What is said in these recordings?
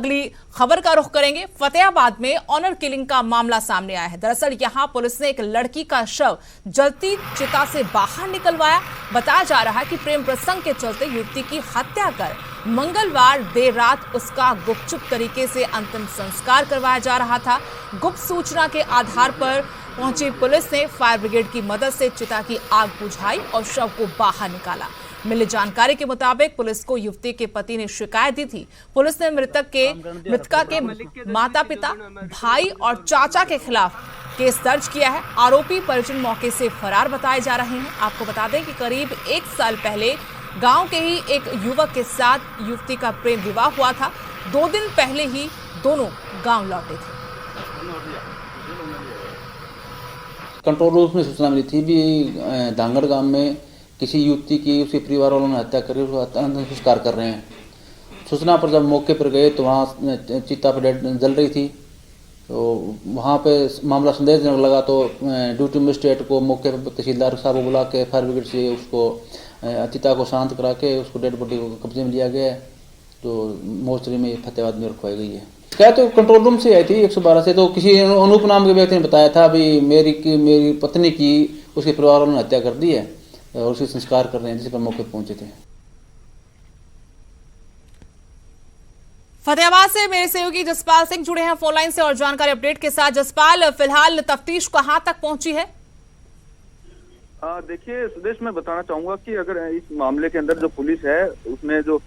अगली खबर का रुख करेंगे। फतेहाबाद में ऑनर किलिंग का मामला सामने आया है। दरअसल यहां पुलिस ने एक लड़की का शव जलती चिता से बाहर निकलवाया। बताया जा रहा है कि प्रेम प्रसंग के चलते युवती की हत्या कर मंगलवार देर रात उसका गुपचुप तरीके से अंतिम संस्कार करवाया जा रहा था। गुप्त सूचना के आधार पर पहुंची पुलिस ने फायर ब्रिगेड की मदद से चिता की आग बुझाई और शव को बाहर निकाला। मिली जानकारी के मुताबिक पुलिस को युवती के पति ने शिकायत दी थी। पुलिस ने मृतका के माता पिता, भाई और चाचा के खिलाफ केस दर्ज किया है। आरोपी परिजन मौके से फरार बताए जा रहे हैं। आपको बता दें कि करीब 1 साल पहले गांव के ही एक युवक के साथ युवती का प्रेम विवाह हुआ था। 2 दिन पहले ही दोनों गांव लौटे थे। कंट्रोल रूम में सूचना मिली थी भी धांगड़ गांव में किसी युवती की उसके परिवार वालों ने हत्या कर अंतिम संस्कार कर रहे हैं। सूचना पर जब मौके पर गए तो वहाँ चिता पर जल रही थी, तो वहाँ पे मामला संदेहजनक लगा। तो ड्यूटी मजिस्ट्रेट को मौके पर तहसीलदार साहब को बुला के फायर ब्रिगेड से उसको चिता को शांत करा के उसको डेड बॉडी को कब्जे में लिया गया है। तो मोर्चरी में फतेहाबाद में रखवाई गई है। क्या तो कंट्रोल रूम से आई थी 112 से। तो किसी अनूप नाम के व्यक्ति ने बताया था भी मेरी पत्नी की उसके परिवार वालों ने हत्या कर दी है और उसे संस्कार कर रहे हैं, जिस पर मौके पहुंचे थे। फतेहाबाद से मेरे सहयोगी जसपाल सिंह जुड़े हैं फोन लाइन से और जानकारी अपडेट के साथ। जसपाल, फिलहाल तफ्तीश कहां तक पहुंची है? देखिए सुदेश, मैं बताना चाहूंगा कि अगर इस मामले के अंदर जो पुलिस है उसने जो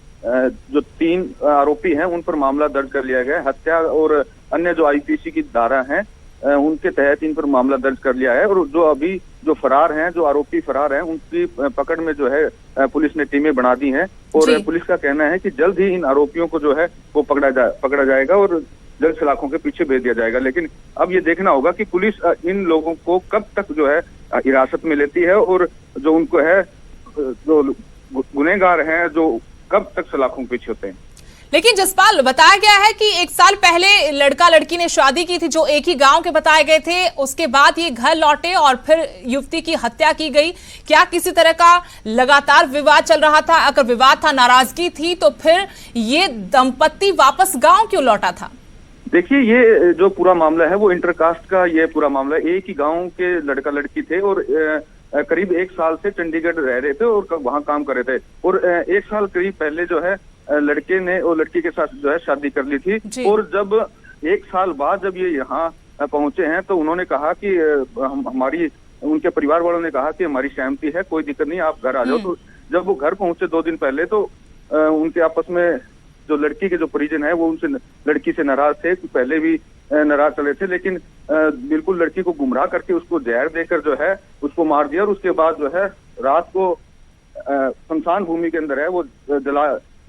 3 आरोपी हैं उन पर मामला दर्ज कर लिया गया है। हत्या और अन्य जो आईपीसी की धारा हैं उनके तहत इन पर मामला दर्ज कर लिया है। और जो अभी जो फरार हैं, जो आरोपी फरार हैं, उनकी पकड़ में जो है पुलिस ने टीमें बना दी हैं। और पुलिस का कहना है कि जल्द ही इन आरोपियों को जो है वो पकड़ा जाएगा और जल्द सलाखों के पीछे भेज दिया जाएगा। लेकिन अब ये देखना होगा कि पुलिस इन लोगों को कब तक जो है हिरासत में लेती है और जो उनको है जो गुनहगार हैं जो कब तक सलाखों के पीछे होते हैं। लेकिन जसपाल, बताया गया है कि 1 साल पहले लड़का लड़की ने शादी की थी जो एक ही गांव के बताए गए थे। उसके बाद ये घर लौटे और फिर युवती की हत्या की गई। क्या किसी तरह का लगातार विवाद चल रहा था? अगर विवाद था, नाराजगी थी, तो फिर ये दंपत्ति वापस गांव क्यों लौटा था? देखिए, ये जो पूरा मामला है वो इंटरकास्ट का ये पूरा मामला है। एक ही गांव के लड़का लड़की थे और करीब 1 साल से चंडीगढ़ रह रहे थे और वहां काम कर रहे थे। और 1 साल करीब पहले जो है लड़के ने और लड़की के साथ जो है शादी कर ली थी। और जब 1 साल बाद जब ये यहाँ पहुंचे हैं तो उन्होंने कहा कि हमारी, उनके परिवार वालों ने कहा कि हमारी सहमति है, कोई दिक्कत नहीं, आप घर आ जाओ। तो जब वो घर पहुंचे 2 दिन पहले तो उनके आपस में जो लड़की के जो परिजन है वो उनसे लड़की से नाराज थे, पहले भी नाराज चले थे। लेकिन बिल्कुल लड़की को गुमराह करके उसको जहर देकर जो है उसको मार दिया। और उसके बाद जो है रात को शमशान भूमि के अंदर है वो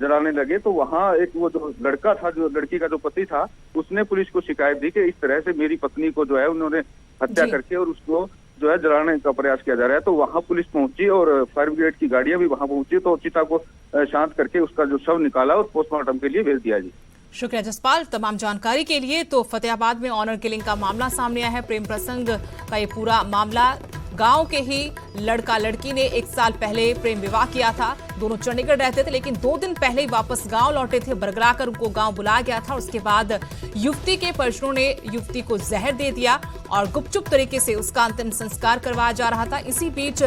जलाने लगे। तो वहाँ एक वो जो लड़का था, जो लड़की का जो पति था, उसने पुलिस को शिकायत दी कि इस तरह से मेरी पत्नी को जो है उन्होंने हत्या करके और उसको जो है जलाने का प्रयास किया जा रहा है। तो वहाँ पुलिस पहुंची और फायर ब्रिगेड की गाड़ियां भी वहां पहुंची। तो चिता को शांत करके उसका जो शव निकाला और पोस्टमार्टम के लिए भेज दिया जी। शुक्रिया जसपाल तमाम जानकारी के लिए। तो फतेहाबाद में ऑनर किलिंग का मामला सामने आया है। प्रेम प्रसंग का ये पूरा मामला, गांव के ही लड़का लड़की ने 1 साल पहले प्रेम विवाह किया था। दोनों चंडीगढ़ रहते थे, लेकिन 2 दिन पहले ही वापस गांव लौटे थे। बरगलाकर उनको गांव बुलाया गया था। उसके बाद युवती के परिजनों ने युवती को जहर दे दिया और गुपचुप तरीके से उसका अंतिम संस्कार करवाया जा रहा था। इसी बीच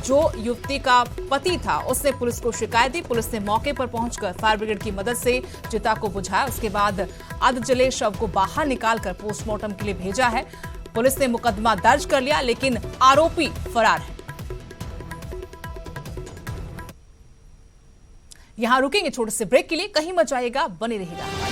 जो युवती का पति था उसने पुलिस को शिकायत दी। पुलिस ने मौके पर पहुंचकर फायर ब्रिगेड की मदद से चिता को बुझाया। उसके बाद अर्ध जले शव को बाहर निकालकर पोस्टमार्टम के लिए भेजा है। पुलिस ने मुकदमा दर्ज कर लिया, लेकिन आरोपी फरार है। यहां रुकेंगे छोटे से ब्रेक के लिए, कहीं मत जाइएगा, बने रहिएगा।